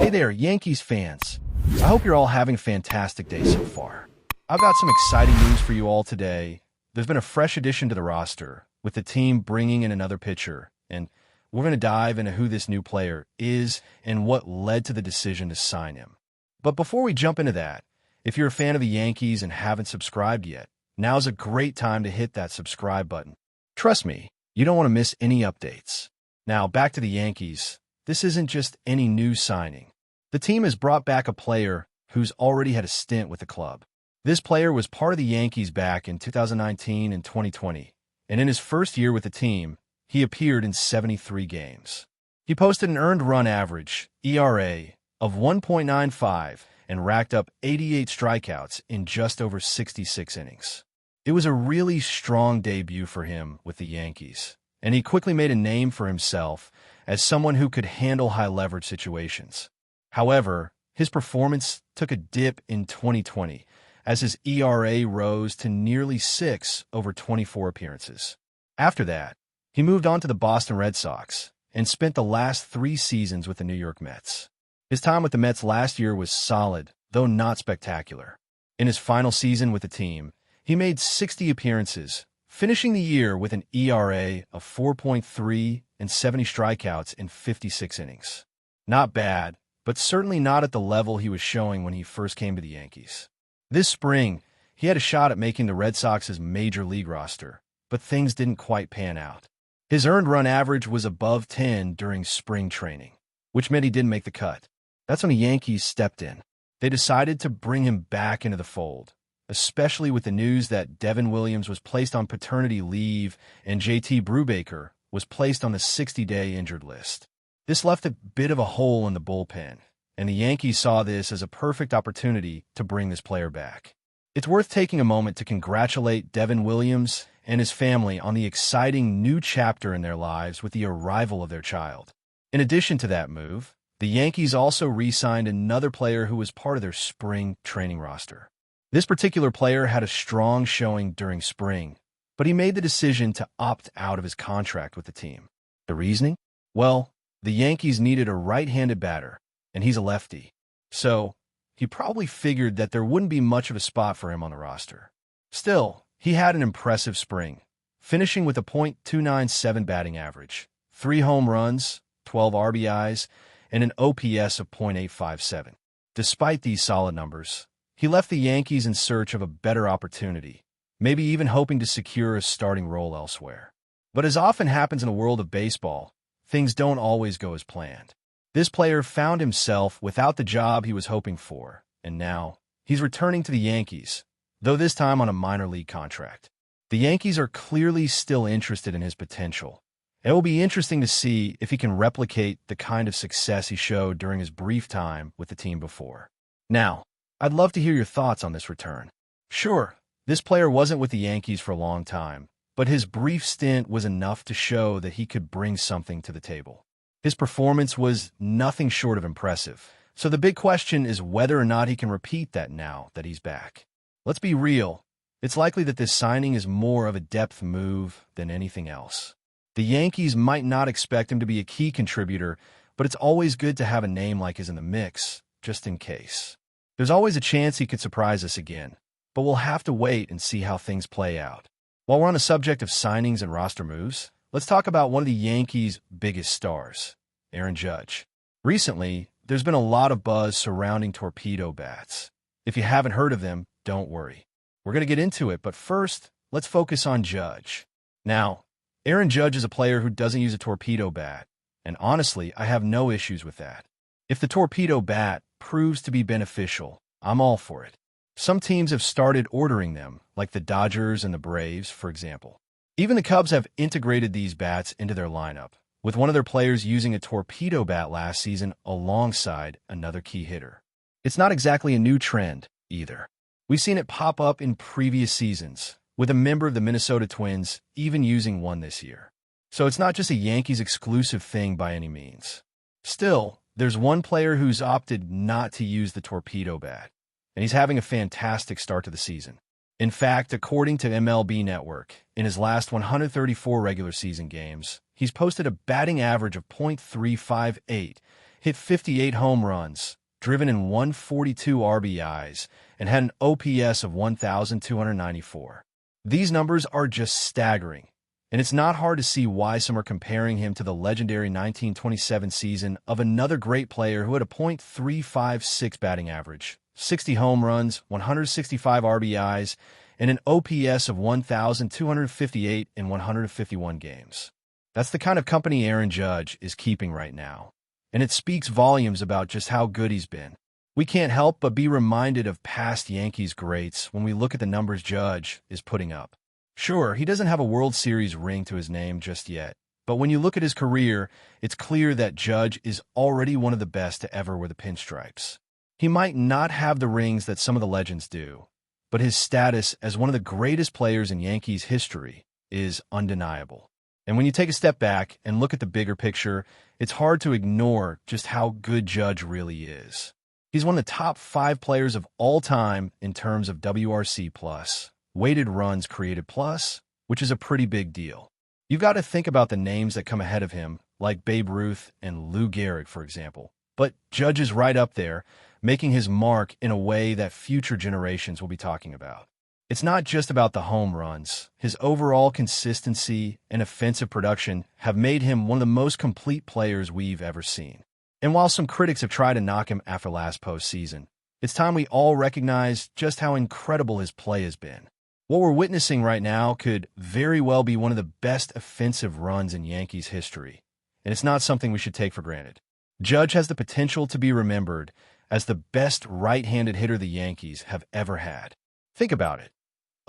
Hey there, Yankees fans. I hope you're all having a fantastic day so far. I've got some exciting news for you all today. There's been a fresh addition to the roster, with the team bringing in another pitcher, and we're going to dive into who this new player is and what led to the decision to sign him. But before we jump into that, if you're a fan of the Yankees and haven't subscribed yet, now's a great time to hit that subscribe button. Trust me, you don't want to miss any updates. Now, back to the Yankees. This isn't just any new signing. The team has brought back a player who's already had a stint with the club. This player was part of the Yankees back in 2019 and 2020, and in his first year with the team, he appeared in 73 games. He posted an earned run average, ERA, of 1.95 and racked up 88 strikeouts in just over 66 innings. It was a really strong debut for him with the Yankees, and he quickly made a name for himself as someone who could handle high-leverage situations. However, his performance took a dip in 2020 as his ERA rose to nearly 6 over 24 appearances. After that, he moved on to the Boston Red Sox and spent the last 3 seasons with the New York Mets. His time with the Mets last year was solid, though not spectacular. In his final season with the team, he made 60 appearances, finishing the year with an ERA of 4.3 and 70 strikeouts in 56 innings. Not bad, but certainly not at the level he was showing when he first came to the Yankees. This spring, he had a shot at making the Red Sox's major league roster, but things didn't quite pan out. His earned run average was above 10 during spring training, which meant he didn't make the cut. That's when the Yankees stepped in. They decided to bring him back into the fold, especially with the news that Devin Williams was placed on paternity leave and JT Brubaker was placed on the 60-day injured list. This left a bit of a hole in the bullpen, and the Yankees saw this as a perfect opportunity to bring this player back. It's worth taking a moment to congratulate Devin Williams and his family on the exciting new chapter in their lives with the arrival of their child. In addition to that move, the Yankees also re-signed another player who was part of their spring training roster. This particular player had a strong showing during spring, but he made the decision to opt out of his contract with the team. The reasoning? Well, the Yankees needed a right-handed batter, and he's a lefty. So, he probably figured that there wouldn't be much of a spot for him on the roster. Still, he had an impressive spring, finishing with a .297 batting average, 3 home runs, 12 RBIs, and an OPS of .857. Despite these solid numbers, he left the Yankees in search of a better opportunity, maybe even hoping to secure a starting role elsewhere. But as often happens in the world of baseball, things don't always go as planned. This player found himself without the job he was hoping for, and now he's returning to the Yankees, though this time on a minor league contract. The Yankees are clearly still interested in his potential. It will be interesting to see if he can replicate the kind of success he showed during his brief time with the team before. Now, I'd love to hear your thoughts on this return. Sure, this player wasn't with the Yankees for a long time, but his brief stint was enough to show that he could bring something to the table. His performance was nothing short of impressive, so the big question is whether or not he can repeat that now that he's back. Let's be real, it's likely that this signing is more of a depth move than anything else. The Yankees might not expect him to be a key contributor, but it's always good to have a name like his in the mix, just in case. There's always a chance he could surprise us again, but we'll have to wait and see how things play out. While we're on the subject of signings and roster moves, let's talk about one of the Yankees' biggest stars, Aaron Judge. Recently, there's been a lot of buzz surrounding torpedo bats. If you haven't heard of them, don't worry. We're going to get into it, but first, let's focus on Judge. Now, Aaron Judge is a player who doesn't use a torpedo bat, and honestly, I have no issues with that. If the torpedo bat proves to be beneficial, I'm all for it. Some teams have started ordering them, like the Dodgers and the Braves, for example. Even the Cubs have integrated these bats into their lineup, with one of their players using a torpedo bat last season alongside another key hitter. It's not exactly a new trend, either. We've seen it pop up in previous seasons, with a member of the Minnesota Twins even using one this year. So it's not just a Yankees exclusive thing by any means. Still, there's one player who's opted not to use the torpedo bat, and he's having a fantastic start to the season. In fact, according to MLB Network, in his last 134 regular season games, he's posted a batting average of .358, hit 58 home runs, driven in 142 RBIs, and had an OPS of 1,294. These numbers are just staggering, and it's not hard to see why some are comparing him to the legendary 1927 season of another great player who had a .356 batting average, 60 home runs, 165 RBIs, and an OPS of 1,258 in 151 games. That's the kind of company Aaron Judge is keeping right now, and it speaks volumes about just how good he's been. We can't help but be reminded of past Yankees greats when we look at the numbers Judge is putting up. Sure, he doesn't have a World Series ring to his name just yet, but when you look at his career, it's clear that Judge is already one of the best to ever wear the pinstripes. He might not have the rings that some of the legends do, but his status as one of the greatest players in Yankees history is undeniable. And when you take a step back and look at the bigger picture, it's hard to ignore just how good Judge really is. He's one of the top 5 players of all time in terms of WRC+, weighted runs created plus, which is a pretty big deal. You've got to think about the names that come ahead of him, like Babe Ruth and Lou Gehrig, for example. But Judge is right up there, making his mark in a way that future generations will be talking about. It's not just about the home runs. His overall consistency and offensive production have made him one of the most complete players we've ever seen. And while some critics have tried to knock him after last postseason, it's time we all recognize just how incredible his play has been. What we're witnessing right now could very well be one of the best offensive runs in Yankees history, and it's not something we should take for granted. Judge has the potential to be remembered as the best right-handed hitter the Yankees have ever had. Think about it.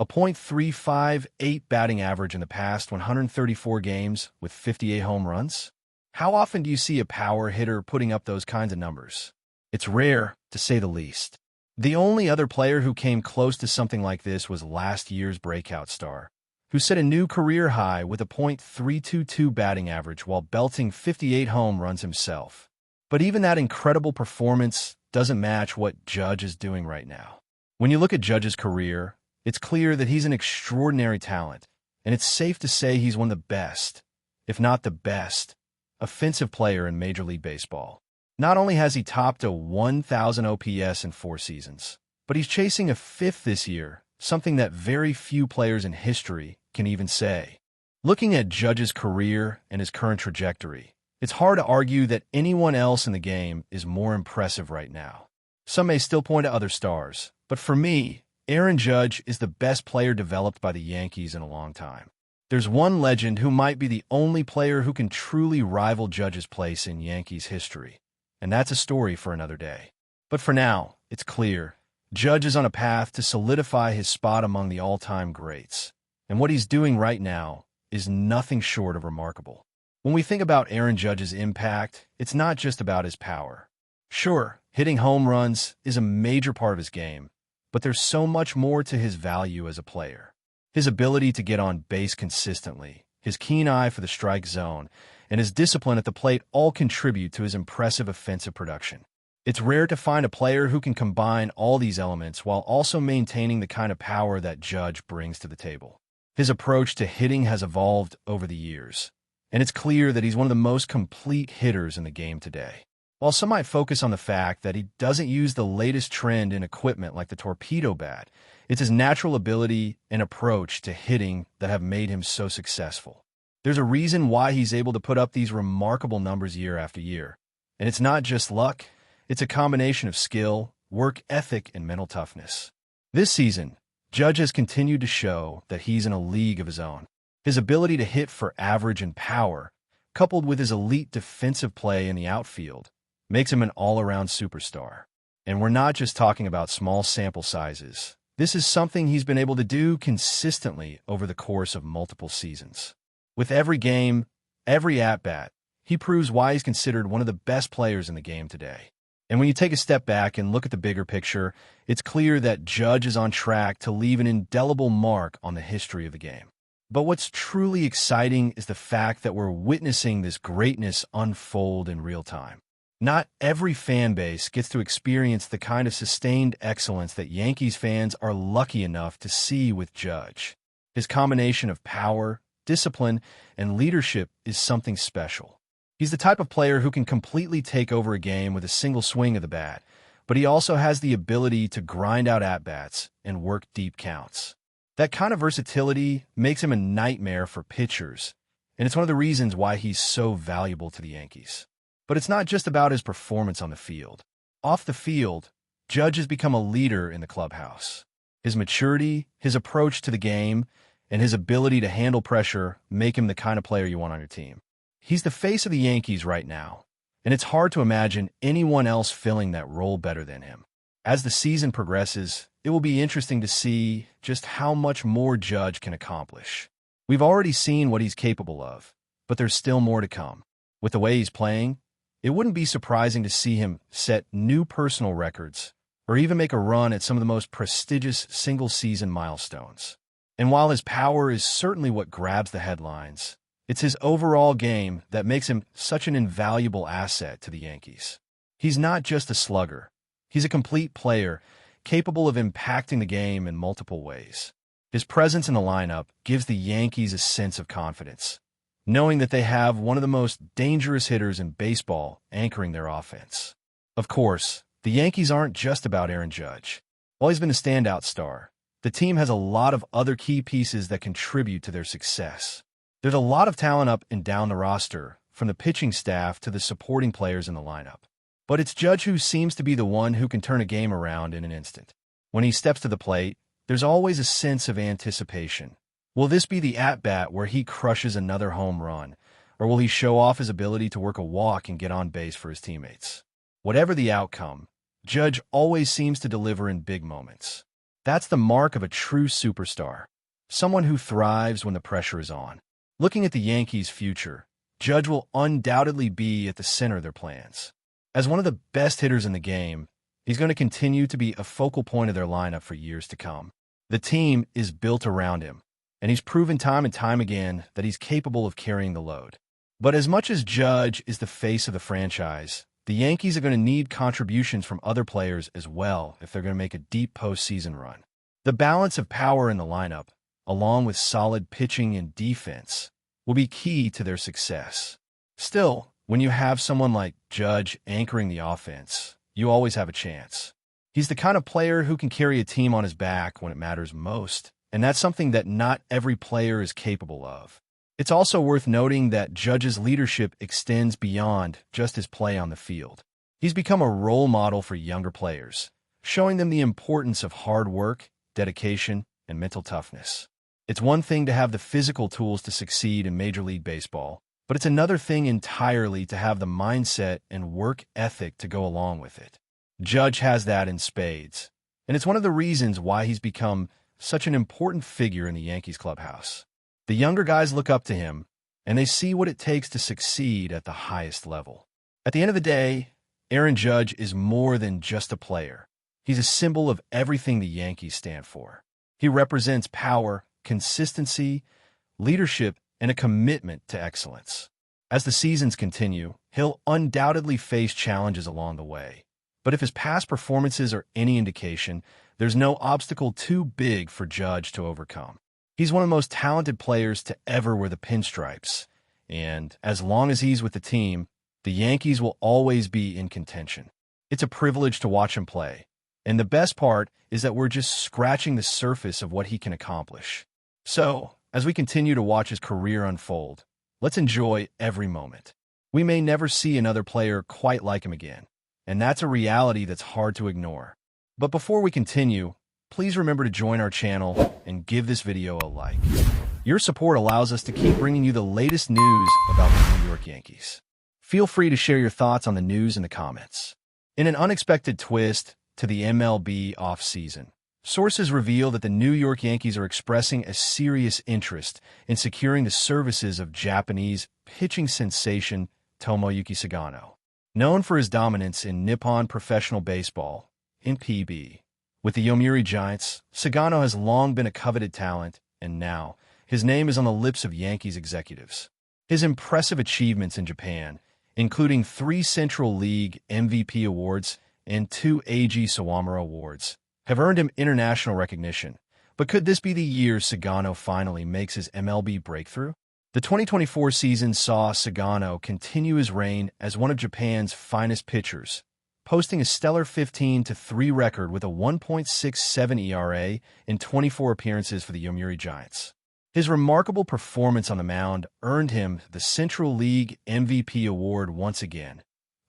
A .358 batting average in the past 134 games with 58 home runs? How often do you see a power hitter putting up those kinds of numbers? It's rare, to say the least. The only other player who came close to something like this was last year's breakout star, who set a new career high with a .322 batting average while belting 58 home runs himself. But even that incredible performance doesn't match what Judge is doing right now. When you look at Judge's career, it's clear that he's an extraordinary talent, and it's safe to say he's one of the best, if not the best, offensive player in Major League Baseball. Not only has he topped a 1,000 OPS in 4 seasons, but he's chasing a 5th this year, something that very few players in history can even say. Looking at Judge's career and his current trajectory, it's hard to argue that anyone else in the game is more impressive right now. Some may still point to other stars, but for me, Aaron Judge is the best player developed by the Yankees in a long time. There's one legend who might be the only player who can truly rival Judge's place in Yankees history, and that's a story for another day. But for now, it's clear, Judge is on a path to solidify his spot among the all-time greats, and what he's doing right now is nothing short of remarkable. When we think about Aaron Judge's impact, it's not just about his power. Sure, hitting home runs is a major part of his game, but there's so much more to his value as a player. His ability to get on base consistently, his keen eye for the strike zone, and his discipline at the plate all contribute to his impressive offensive production. It's rare to find a player who can combine all these elements while also maintaining the kind of power that Judge brings to the table. His approach to hitting has evolved over the years, and it's clear that he's one of the most complete hitters in the game today. While some might focus on the fact that he doesn't use the latest trend in equipment like the torpedo bat, it's his natural ability and approach to hitting that have made him so successful. There's a reason why he's able to put up these remarkable numbers year after year. And it's not just luck, it's a combination of skill, work ethic, and mental toughness. This season, Judge has continued to show that he's in a league of his own. His ability to hit for average and power, coupled with his elite defensive play in the outfield, makes him an all-around superstar. And we're not just talking about small sample sizes. This is something he's been able to do consistently over the course of multiple seasons. With every game, every at-bat, he proves why he's considered one of the best players in the game today. And when you take a step back and look at the bigger picture, it's clear that Judge is on track to leave an indelible mark on the history of the game. But what's truly exciting is the fact that we're witnessing this greatness unfold in real time. Not every fan base gets to experience the kind of sustained excellence that Yankees fans are lucky enough to see with Judge. His combination of power, discipline, and leadership is something special. He's the type of player who can completely take over a game with a single swing of the bat, but he also has the ability to grind out at-bats and work deep counts. That kind of versatility makes him a nightmare for pitchers, and it's one of the reasons why he's so valuable to the Yankees. But it's not just about his performance on the field. Off the field, Judge has become a leader in the clubhouse. His maturity, his approach to the game, and his ability to handle pressure make him the kind of player you want on your team. He's the face of the Yankees right now, and it's hard to imagine anyone else filling that role better than him. As the season progresses, it will be interesting to see just how much more Judge can accomplish. We've already seen what he's capable of, but there's still more to come. With the way he's playing, it wouldn't be surprising to see him set new personal records or even make a run at some of the most prestigious single-season milestones. And while his power is certainly what grabs the headlines, it's his overall game that makes him such an invaluable asset to the Yankees. He's not just a slugger. He's a complete player, capable of impacting the game in multiple ways. His presence in the lineup gives the Yankees a sense of confidence, knowing that they have one of the most dangerous hitters in baseball anchoring their offense. Of course, the Yankees aren't just about Aaron Judge. While he's been a standout star, the team has a lot of other key pieces that contribute to their success. There's a lot of talent up and down the roster, from the pitching staff to the supporting players in the lineup. But it's Judge who seems to be the one who can turn a game around in an instant. When he steps to the plate, there's always a sense of anticipation. Will this be the at-bat where he crushes another home run, or will he show off his ability to work a walk and get on base for his teammates? Whatever the outcome, Judge always seems to deliver in big moments. That's the mark of a true superstar, someone who thrives when the pressure is on. Looking at the Yankees' future, Judge will undoubtedly be at the center of their plans. As one of the best hitters in the game, he's going to continue to be a focal point of their lineup for years to come. The team is built around him, and he's proven time and time again that he's capable of carrying the load. But as much as Judge is the face of the franchise, the Yankees are going to need contributions from other players as well if they're going to make a deep postseason run. The balance of power in the lineup, along with solid pitching and defense, will be key to their success. Still, when you have someone like Judge anchoring the offense, you always have a chance. He's the kind of player who can carry a team on his back when it matters most, and that's something that not every player is capable of. It's also worth noting that Judge's leadership extends beyond just his play on the field. He's become a role model for younger players, showing them the importance of hard work, dedication, and mental toughness. It's one thing to have the physical tools to succeed in Major League Baseball, but it's another thing entirely to have the mindset and work ethic to go along with it. Judge has that in spades, and it's one of the reasons why he's become such an important figure in the Yankees clubhouse. The younger guys look up to him, and they see what it takes to succeed at the highest level. At the end of the day, Aaron Judge is more than just a player. He's a symbol of everything the Yankees stand for. He represents power, consistency, leadership, and a commitment to excellence. As the seasons continue, he'll undoubtedly face challenges along the way. But if his past performances are any indication, there's no obstacle too big for Judge to overcome. He's one of the most talented players to ever wear the pinstripes, and as long as he's with the team, the Yankees will always be in contention. It's a privilege to watch him play, and the best part is that we're just scratching the surface of what he can accomplish. So, as we continue to watch his career unfold, let's enjoy every moment. We may never see another player quite like him again, and that's a reality that's hard to ignore. But before we continue, please remember to join our channel and give this video a like. Your support allows us to keep bringing you the latest news about the New York Yankees. Feel free to share your thoughts on the news in the comments. In an unexpected twist to the MLB offseason, sources reveal that the New York Yankees are expressing a serious interest in securing the services of Japanese pitching sensation Tomoyuki Sagano. Known for his dominance in Nippon professional baseball, in PB. With the Yomiuri Giants, Sagano has long been a coveted talent, and now his name is on the lips of Yankees executives. His impressive achievements in Japan, including 3 Central League MVP awards and 2 AG Sawamura awards, have earned him international recognition. But could this be the year Sagano finally makes his MLB breakthrough? The 2024 season saw Sagano continue his reign as one of Japan's finest pitchers, posting a stellar 15-3 record with a 1.67 ERA in 24 appearances for the Yomiuri Giants. His remarkable performance on the mound earned him the Central League MVP award once again,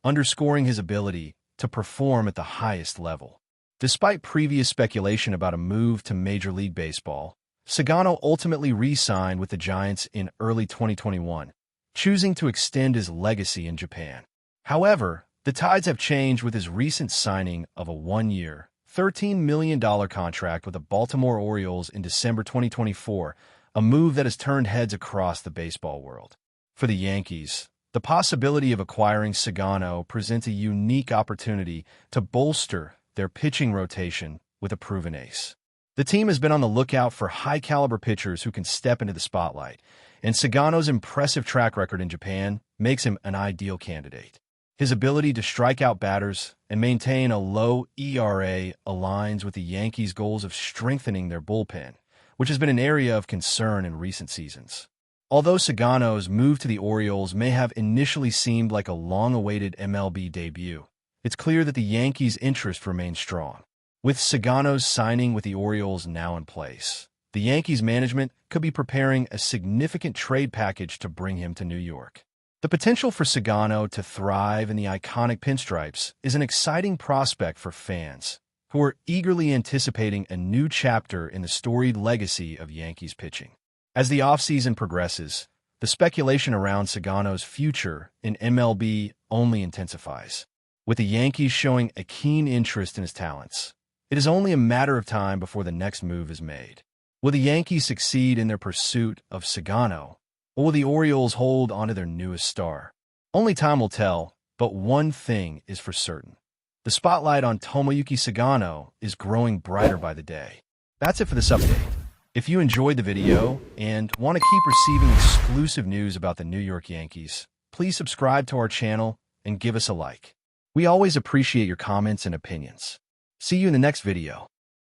underscoring his ability to perform at the highest level. Despite previous speculation about a move to Major League Baseball, Sagano ultimately re-signed with the Giants in early 2021, choosing to extend his legacy in Japan. However, the tides have changed with his recent signing of a one-year, $13 million contract with the Baltimore Orioles in December 2024, a move that has turned heads across the baseball world. For the Yankees, the possibility of acquiring Sagano presents a unique opportunity to bolster their pitching rotation with a proven ace. The team has been on the lookout for high-caliber pitchers who can step into the spotlight, and Sagano's impressive track record in Japan makes him an ideal candidate. His ability to strike out batters and maintain a low ERA aligns with the Yankees' goals of strengthening their bullpen, which has been an area of concern in recent seasons. Although Sagano's move to the Orioles may have initially seemed like a long-awaited MLB debut, it's clear that the Yankees' interest remains strong. With Sagano's signing with the Orioles now in place, the Yankees management could be preparing a significant trade package to bring him to New York. The potential for Sagano to thrive in the iconic pinstripes is an exciting prospect for fans who are eagerly anticipating a new chapter in the storied legacy of Yankees pitching. As the offseason progresses, the speculation around Sagano's future in MLB only intensifies. With the Yankees showing a keen interest in his talents, it is only a matter of time before the next move is made. Will the Yankees succeed in their pursuit of Sagano, or will the Orioles hold onto their newest star? Only time will tell, but one thing is for certain. The spotlight on Tomoyuki Sagano is growing brighter by the day. That's it for this update. If you enjoyed the video and want to keep receiving exclusive news about the New York Yankees, please subscribe to our channel and give us a like. We always appreciate your comments and opinions. See you in the next video.